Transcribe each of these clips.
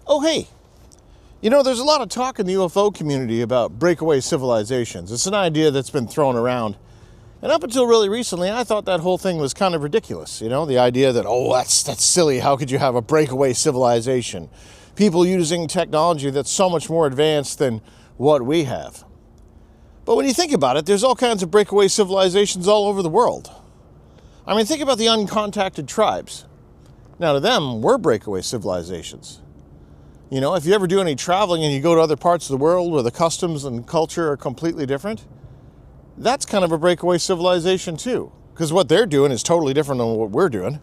Oh, hey, you know, there's a lot of talk in the UFO community about breakaway civilizations. It's an idea that's been thrown around. And up until really recently, I thought that whole thing was kind of ridiculous. You know, the idea that, oh, that's silly. How could you have a breakaway civilization? People using technology that's so much more advanced than what we have. But when you think about it, there's all kinds of breakaway civilizations all over the world. I mean, think about the uncontacted tribes. Now, to them, we're breakaway civilizations. You know, if you ever do any traveling and you go to other parts of the world where the customs and culture are completely different, that's kind of a breakaway civilization too, because what they're doing is totally different than what we're doing.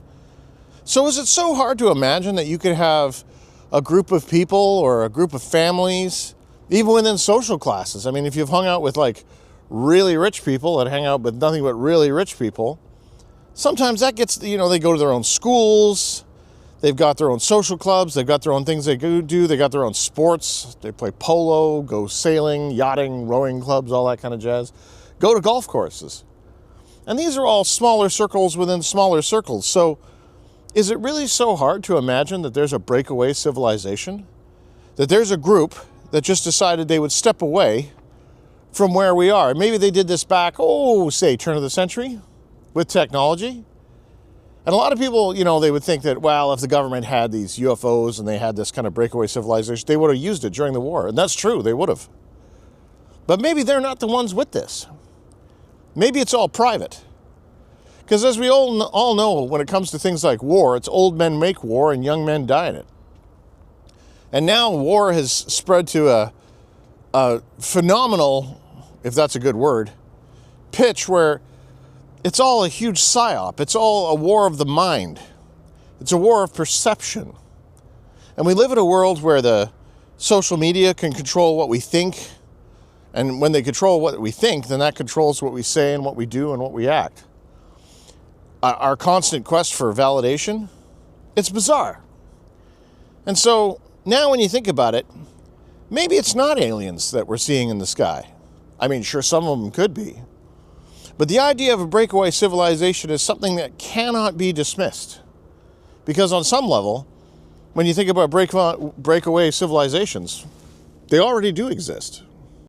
So is it so hard to imagine that you could have a group of people or a group of families, even within social classes? I mean, if you've hung out with like really rich people that hang out with nothing but really rich people, sometimes that gets, you know, they go to their own schools, they've got their own social clubs, they've got their own things they do, they got their own sports, they play polo, go sailing, yachting, rowing clubs, all that kind of jazz, go to golf courses. And these are all smaller circles within smaller circles. So is it really so hard to imagine that there's a breakaway civilization? That there's a group that just decided they would step away from where we are? Maybe they did this back, say, turn of the century with technology. And a lot of people, you know, they would think that, well, if the government had these UFOs and they had this kind of breakaway civilization, they would have used it during the war. And that's true, they would have. But maybe they're not the ones with this. Maybe it's all private. Because as we all know, when it comes to things like war, it's old men make war and young men die in it. And now war has spread to a phenomenal, if that's a good word, pitch where it's all a huge psyop. It's all a war of the mind. It's a war of perception. And we live in a world where the social media can control what we think. And when they control what we think, then that controls what we say and what we do and what we act. Our constant quest for validation, it's bizarre. And so now when you think about it, maybe it's not aliens that we're seeing in the sky. I mean, sure, some of them could be. But the idea of a breakaway civilization is something that cannot be dismissed. Because on some level, when you think about breakaway civilizations, they already do exist.